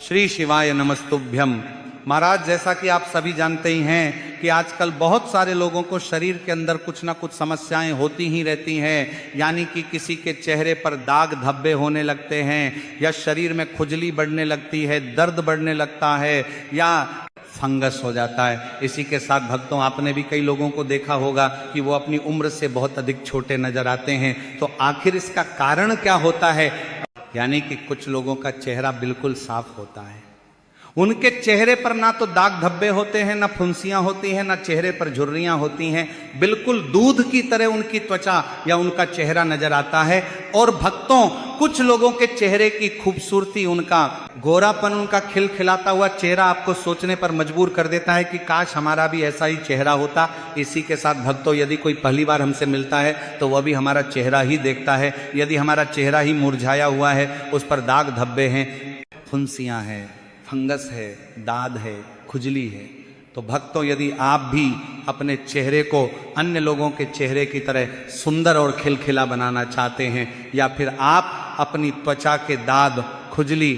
श्री शिवाय नमस्तुभ्यम। महाराज, जैसा कि आप सभी जानते ही हैं कि आजकल बहुत सारे लोगों को शरीर के अंदर कुछ ना कुछ समस्याएं होती ही रहती हैं, यानी कि किसी के चेहरे पर दाग धब्बे होने लगते हैं, या शरीर में खुजली बढ़ने लगती है, दर्द बढ़ने लगता है, या फंगस हो जाता है। इसी के साथ भक्तों, आपने भी कई लोगों को देखा होगा कि वो अपनी उम्र से बहुत अधिक छोटे नजर आते हैं। तो आखिर इसका कारण क्या होता है? यानी कि कुछ लोगों का चेहरा बिल्कुल साफ होता है, उनके चेहरे पर ना तो दाग धब्बे होते हैं, ना फुंसियां होती हैं, ना चेहरे पर झुर्रियां होती हैं, बिल्कुल दूध की तरह उनकी त्वचा या उनका चेहरा नजर आता है। और भक्तों, कुछ लोगों के चेहरे की खूबसूरती, उनका गोरापन, उनका खिलखिलाता हुआ चेहरा आपको सोचने पर मजबूर कर देता है कि काश हमारा भी ऐसा ही चेहरा होता। इसी के साथ भक्तों, यदि कोई पहली बार हमसे मिलता है तो वह भी हमारा चेहरा ही देखता है। यदि हमारा चेहरा ही मुरझाया हुआ है, उस पर दाग धब्बे हैं, फुंसियां हैं, फंगस है, दाद है, खुजली है, तो भक्तों, यदि आप भी अपने चेहरे को अन्य लोगों के चेहरे की तरह सुंदर और खिलखिला बनाना चाहते हैं, या फिर आप अपनी त्वचा के दाद, खुजली,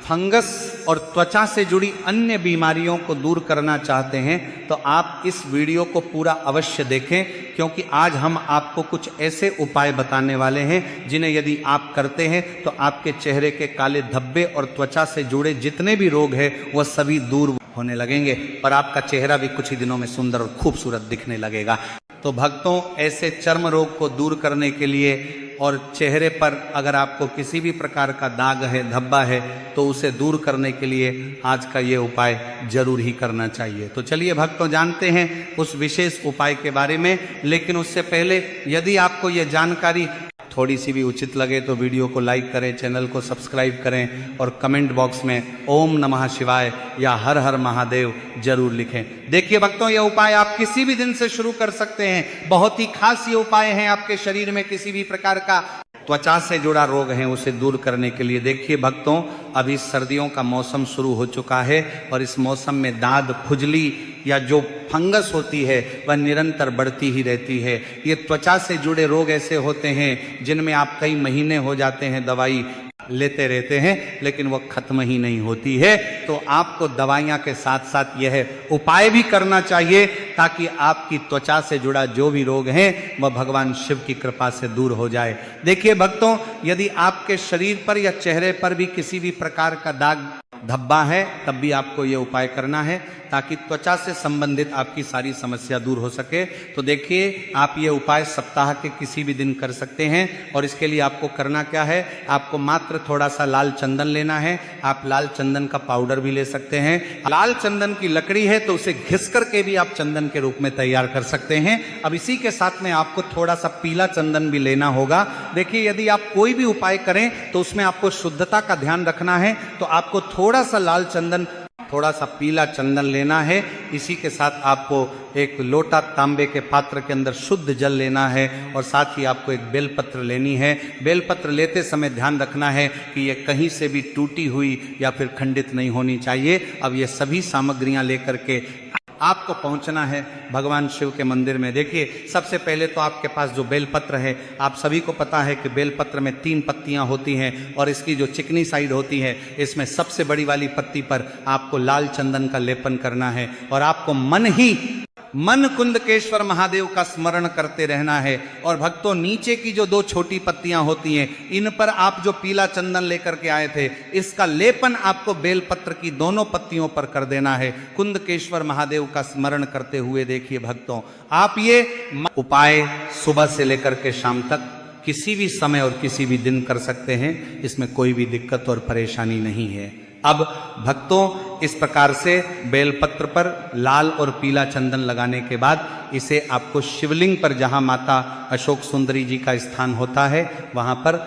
फंगस और त्वचा से जुड़ी अन्य बीमारियों को दूर करना चाहते हैं, तो आप इस वीडियो को पूरा अवश्य देखें, क्योंकि आज हम आपको कुछ ऐसे उपाय बताने वाले हैं जिन्हें यदि आप करते हैं तो आपके चेहरे के काले धब्बे और त्वचा से जुड़े जितने भी रोग हैं वह सभी दूर होने लगेंगे और आपका चेहरा भी कुछ ही दिनों में सुंदर और खूबसूरत दिखने लगेगा। तो भक्तों, ऐसे चर्म रोग को दूर करने के लिए और चेहरे पर अगर आपको किसी भी प्रकार का दाग है, धब्बा है, तो उसे दूर करने के लिए आज का ये उपाय जरूर ही करना चाहिए। तो चलिए भक्तों, जानते हैं उस विशेष उपाय के बारे में। लेकिन उससे पहले यदि आपको ये जानकारी थोड़ी सी भी उचित लगे तो वीडियो को लाइक करें, चैनल को सब्सक्राइब करें और कमेंट बॉक्स में ओम नमः शिवाय या हर हर महादेव जरूर लिखें। देखिए भक्तों, यह उपाय आप किसी भी दिन से शुरू कर सकते हैं। बहुत ही खास ये उपाय है आपके शरीर में किसी भी प्रकार का त्वचा से जुड़ा रोग है उसे दूर करने के लिए। देखिए भक्तों, अभी सर्दियों का मौसम शुरू हो चुका है और इस मौसम में दाद, खुजली या जो फंगस होती है वह निरंतर बढ़ती ही रहती है। ये त्वचा से जुड़े रोग ऐसे होते हैं जिनमें आप कई महीने हो जाते हैं दवाई लेते रहते हैं, लेकिन वह खत्म ही नहीं होती है। तो आपको दवाइयां के साथ साथ यह उपाय भी करना चाहिए ताकि आपकी त्वचा से जुड़ा जो भी रोग है वह भगवान शिव की कृपा से दूर हो जाए। देखिए भक्तों, यदि आपके शरीर पर या चेहरे पर भी किसी भी प्रकार का दाग धब्बा है, तब भी आपको यह उपाय करना है ताकि त्वचा से संबंधित आपकी सारी समस्या दूर हो सके। तो देखिए, आप ये उपाय सप्ताह के किसी भी दिन कर सकते हैं। और इसके लिए आपको करना क्या है, आपको मात्र थोड़ा सा लाल चंदन लेना है। आप लाल चंदन का पाउडर भी ले सकते हैं। लाल चंदन की लकड़ी है तो उसे घिस करके भी आप चंदन के रूप में तैयार कर सकते हैं। अब इसी के साथ में आपको थोड़ा सा पीला चंदन भी लेना होगा। देखिए, यदि आप कोई भी उपाय करें तो उसमें आपको शुद्धता का ध्यान रखना है। तो आपको थोड़ा सा लाल चंदन, थोड़ा सा पीला चंदन लेना है। इसी के साथ आपको एक लोटा तांबे के पात्र के अंदर शुद्ध जल लेना है और साथ ही आपको एक बेलपत्र लेनी है। बेलपत्र लेते समय ध्यान रखना है कि यह कहीं से भी टूटी हुई या फिर खंडित नहीं होनी चाहिए। अब ये सभी सामग्रियां लेकर के आपको पहुंचना है भगवान शिव के मंदिर में। देखिए, सबसे पहले तो आपके पास जो बेलपत्र है, आप सभी को पता है कि बेलपत्र में 3 पत्तियां होती हैं और इसकी जो चिकनी साइड होती है, इसमें सबसे बड़ी वाली पत्ती पर आपको लाल चंदन का लेपन करना है और आपको मन कुंदकेश्वर महादेव का स्मरण करते रहना है। और भक्तों, नीचे की जो 2 छोटी पत्तियां होती हैं, इन पर आप जो पीला चंदन लेकर के आए थे, इसका लेपन आपको बेलपत्र की दोनों पत्तियों पर कर देना है, कुंदकेश्वर महादेव का स्मरण करते हुए। देखिए भक्तों, आप ये उपाय सुबह से लेकर के शाम तक किसी भी समय और किसी भी दिन कर सकते हैं, इसमें कोई भी दिक्कत और परेशानी नहीं है। अब भक्तों, इस प्रकार से बेलपत्र पर लाल और पीला चंदन लगाने के बाद इसे आपको शिवलिंग पर, जहां माता अशोक सुंदरी जी का स्थान होता है, वहां पर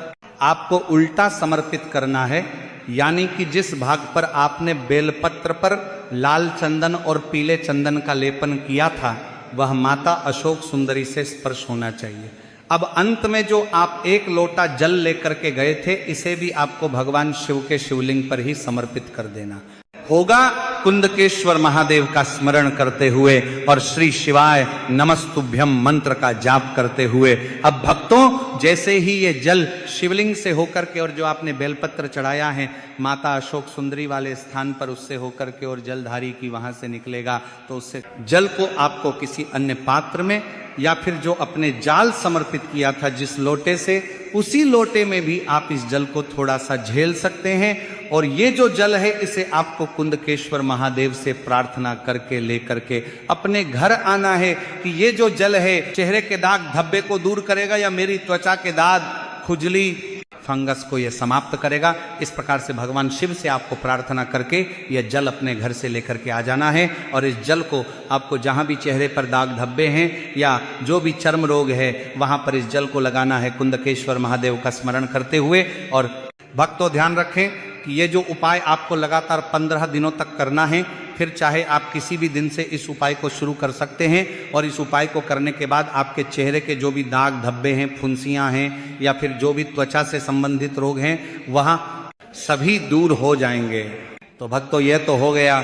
आपको उल्टा समर्पित करना है। यानी कि जिस भाग पर आपने बेलपत्र पर लाल चंदन और पीले चंदन का लेपन किया था, वह माता अशोक सुंदरी से स्पर्श होना चाहिए। अब अंत में जो आप 1 लोटा जल लेकर के गए थे, इसे भी आपको भगवान शिव के शिवलिंग पर ही समर्पित कर देना होगा। कुंदकेश्वर महादेव का स्मरण करते हुए और श्री शिवाय नमस्तुभ्यम मंत्र का जाप करते हुए अब भक्तों जैसे ही ये जल शिवलिंग से होकर के और जो आपने बेलपत्र चढ़ाया है माता अशोक सुंदरी वाले स्थान पर उससे होकर के और जलधारी की वहां से निकलेगा, तो उससे जल को आपको किसी अन्य पात्र में या फिर जो अपने जाल समर्पित किया था जिस लोटे से, उसी लोटे में भी आप इस जल को थोड़ा सा झेल सकते हैं। और ये जो जल है इसे आपको कुंदकेश्वर महादेव से प्रार्थना करके लेकर के अपने घर आना है कि ये जो जल है चेहरे के दाग धब्बे को दूर करेगा या मेरी त्वचा के दाग खुजली फंगस को यह समाप्त करेगा। इस प्रकार से भगवान शिव से आपको प्रार्थना करके यह जल अपने घर से लेकर के आ जाना है और इस जल को आपको जहां भी चेहरे पर दाग धब्बे हैं या जो भी चर्म रोग है वहां पर इस जल को लगाना है कुंदकेश्वर महादेव का स्मरण करते हुए। और भक्तों ध्यान रखें कि ये जो उपाय आपको लगातार 15 दिनों तक करना है, फिर चाहे आप किसी भी दिन से इस उपाय को शुरू कर सकते हैं और इस उपाय को करने के बाद आपके चेहरे के जो भी दाग धब्बे हैं, फुंसियां हैं या फिर जो भी त्वचा से संबंधित रोग हैं वह सभी दूर हो जाएंगे। तो भक्तों यह तो हो गया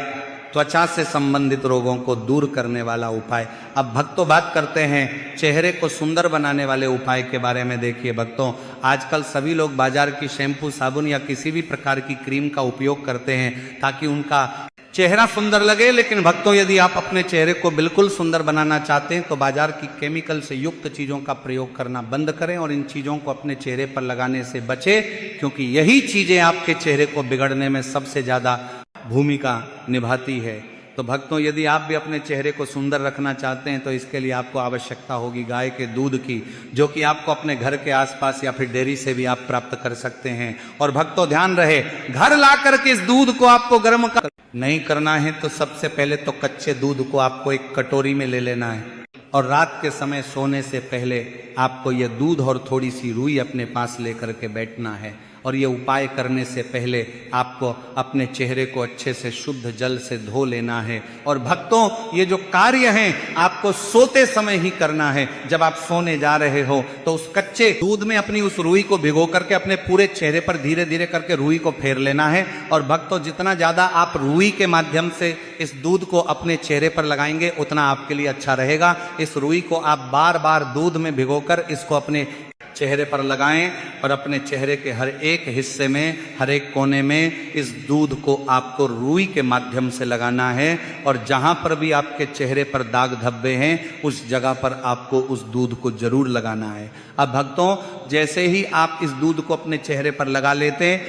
त्वचा से संबंधित रोगों को दूर करने वाला उपाय। अब भक्तों बात करते हैं चेहरे को सुंदर बनाने वाले उपाय के बारे में। देखिए भक्तों, आजकल सभी लोग बाजार की शैम्पू, साबुन या किसी भी प्रकार की क्रीम का उपयोग करते हैं ताकि उनका चेहरा सुंदर लगे। लेकिन भक्तों यदि आप अपने चेहरे को बिल्कुल सुंदर बनाना चाहते हैं तो बाजार की केमिकल से युक्त चीज़ों का प्रयोग करना बंद करें और इन चीज़ों को अपने चेहरे पर लगाने से बचें, क्योंकि यही चीज़ें आपके चेहरे को बिगड़ने में सबसे ज़्यादा भूमिका निभाती है। तो भक्तों यदि आप भी अपने चेहरे को सुंदर रखना चाहते हैं तो इसके लिए आपको आवश्यकता होगी गाय के दूध की, जो कि आपको अपने घर के आसपास या फिर डेयरी से भी आप प्राप्त कर सकते हैं। और भक्तों ध्यान रहे, घर ला करके इस दूध को आपको गर्म नहीं करना है, तो सबसे पहले तो कच्चे दूध को आपको एक कटोरी में ले लेना है और रात के समय सोने से पहले आपको यह दूध और थोड़ी सी रुई अपने पास लेकर के बैठना है। और ये उपाय करने से पहले आपको अपने चेहरे को अच्छे से शुद्ध जल से धो लेना है। और भक्तों ये जो कार्य हैं आपको सोते समय ही करना है। जब आप सोने जा रहे हो तो उस कच्चे दूध में अपनी उस रुई को भिगो करके अपने पूरे चेहरे पर धीरे धीरे करके रुई को फेर लेना है। और भक्तों जितना ज़्यादा आप रुई के माध्यम से इस दूध को अपने चेहरे पर लगाएंगे उतना आपके लिए अच्छा रहेगा। इस रुई को आप बार बार दूध में भिगोकर इसको अपने चेहरे पर लगाएं और अपने चेहरे के हर एक हिस्से में, हर एक कोने में इस दूध को आपको रुई के माध्यम से लगाना है। और जहां पर भी आपके चेहरे पर दाग धब्बे हैं उस जगह पर आपको उस दूध को जरूर लगाना है। अब भक्तों जैसे ही आप इस दूध को अपने चेहरे पर लगा लेते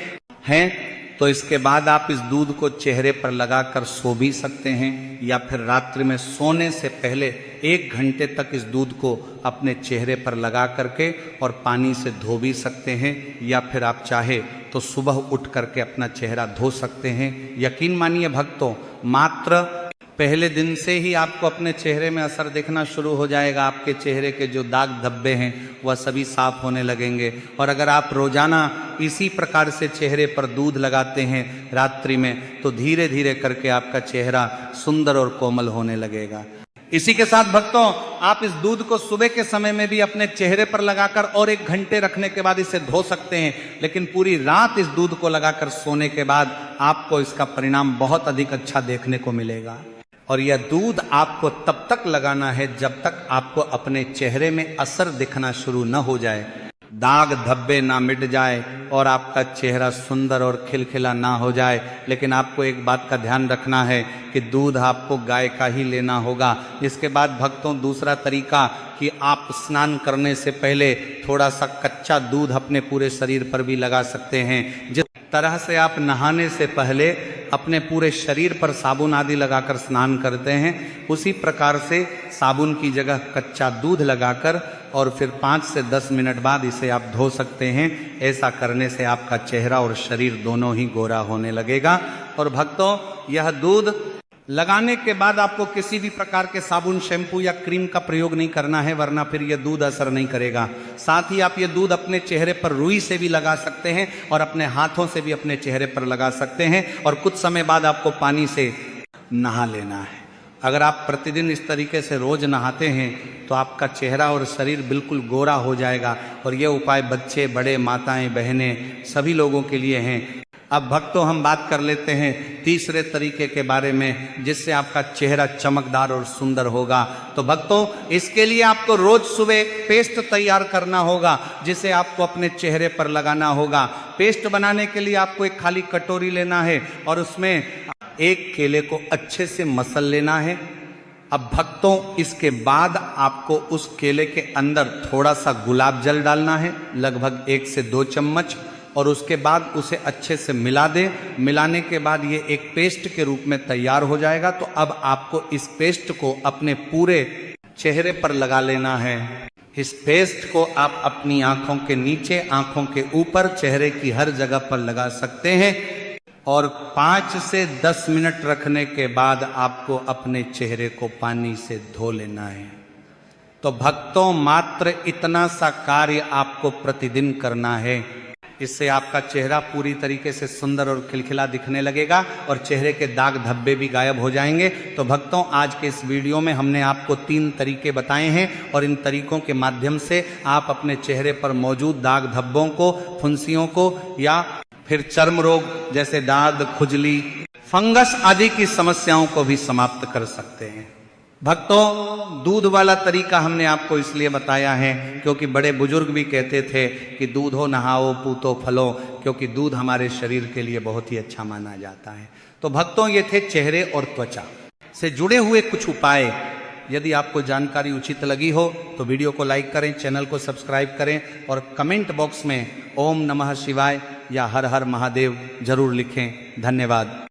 हैं तो इसके बाद आप इस दूध को चेहरे पर लगाकर सो भी सकते हैं या फिर रात्रि में सोने से पहले 1 घंटे तक इस दूध को अपने चेहरे पर लगा करके और पानी से धो भी सकते हैं या फिर आप चाहे तो सुबह उठ करके अपना चेहरा धो सकते हैं। यकीन मानिए भक्तों, मात्र पहले दिन से ही आपको अपने चेहरे में असर दिखना शुरू हो जाएगा। आपके चेहरे के जो दाग धब्बे हैं वह सभी साफ होने लगेंगे। और अगर आप रोजाना इसी प्रकार से चेहरे पर दूध लगाते हैं रात्रि में तो धीरे धीरे करके आपका चेहरा सुंदर और कोमल होने लगेगा। इसी के साथ भक्तों आप इस दूध को सुबह के समय में भी अपने चेहरे पर लगाकर और 1 घंटे रखने के बाद इसे धो सकते हैं। लेकिन पूरी रात इस दूध को लगाकर सोने के बाद आपको इसका परिणाम बहुत अधिक अच्छा देखने को मिलेगा। और यह दूध आपको तब तक लगाना है जब तक आपको अपने चेहरे में असर दिखना शुरू न हो जाए, दाग धब्बे ना मिट जाए और आपका चेहरा सुंदर और खिलखिला ना हो जाए। लेकिन आपको एक बात का ध्यान रखना है कि दूध आपको गाय का ही लेना होगा। इसके बाद भक्तों दूसरा तरीका कि आप स्नान करने से पहले थोड़ा सा कच्चा दूध अपने पूरे शरीर पर भी लगा सकते हैं। जिस तरह से आप नहाने से पहले अपने पूरे शरीर पर साबुन आदि लगाकर स्नान करते हैं, उसी प्रकार से साबुन की जगह कच्चा दूध लगाकर और फिर 5 से 10 मिनट बाद इसे आप धो सकते हैं। ऐसा करने से आपका चेहरा और शरीर दोनों ही गोरा होने लगेगा। और भक्तों यह दूध लगाने के बाद आपको किसी भी प्रकार के साबुन, शैम्पू या क्रीम का प्रयोग नहीं करना है, वरना फिर यह दूध असर नहीं करेगा। साथ ही आप ये दूध अपने चेहरे पर रुई से भी लगा सकते हैं और अपने हाथों से भी अपने चेहरे पर लगा सकते हैं। और कुछ समय बाद आपको पानी से नहा लेना है। अगर आप प्रतिदिन इस तरीके से रोज नहाते हैं तो आपका चेहरा और शरीर बिल्कुल गोरा हो जाएगा। और ये उपाय बच्चे, बड़े, माताएं, बहनें सभी लोगों के लिए हैं। अब भक्तों हम बात कर लेते हैं तीसरे तरीके के बारे में जिससे आपका चेहरा चमकदार और सुंदर होगा। तो भक्तों इसके लिए आपको रोज सुबह एक पेस्ट तैयार करना होगा जिसे आपको अपने चेहरे पर लगाना होगा। पेस्ट बनाने के लिए आपको एक खाली कटोरी लेना है और उसमें एक केले को अच्छे से मसल लेना है। अब भक्तों इसके बाद आपको उस केले के अंदर थोड़ा सा गुलाब जल डालना है, लगभग 1 से 2 चम्मच, और उसके बाद उसे अच्छे से मिला दें। मिलाने के बाद ये एक पेस्ट के रूप में तैयार हो जाएगा। तो अब आपको इस पेस्ट को अपने पूरे चेहरे पर लगा लेना है। इस पेस्ट को आप अपनी आंखों के नीचे, आंखों के ऊपर, चेहरे की हर जगह पर लगा सकते हैं और 5 से 10 मिनट रखने के बाद आपको अपने चेहरे को पानी से धो लेना है। तो भक्तों मात्र इतना सा कार्य आपको प्रतिदिन करना है। इससे आपका चेहरा पूरी तरीके से सुंदर और खिलखिला दिखने लगेगा और चेहरे के दाग धब्बे भी गायब हो जाएंगे। तो भक्तों आज के इस वीडियो में हमने आपको 3 तरीके बताए हैं और इन तरीकों के माध्यम से आप अपने चेहरे पर मौजूद दाग धब्बों को, फुंसियों को या फिर चर्म रोग जैसे दाद, खुजली, फंगस आदि की समस्याओं को भी समाप्त कर सकते हैं। भक्तों दूध वाला तरीका हमने आपको इसलिए बताया है क्योंकि बड़े बुजुर्ग भी कहते थे कि दूधो नहाओ पूतो फलो, क्योंकि दूध हमारे शरीर के लिए बहुत ही अच्छा माना जाता है। तो भक्तों ये थे चेहरे और त्वचा से जुड़े हुए कुछ उपाय। यदि आपको जानकारी उचित लगी हो तो वीडियो को लाइक करें, चैनल को सब्सक्राइब करें और कमेंट बॉक्स में ओम नमः शिवाय या हर हर महादेव जरूर लिखें। धन्यवाद।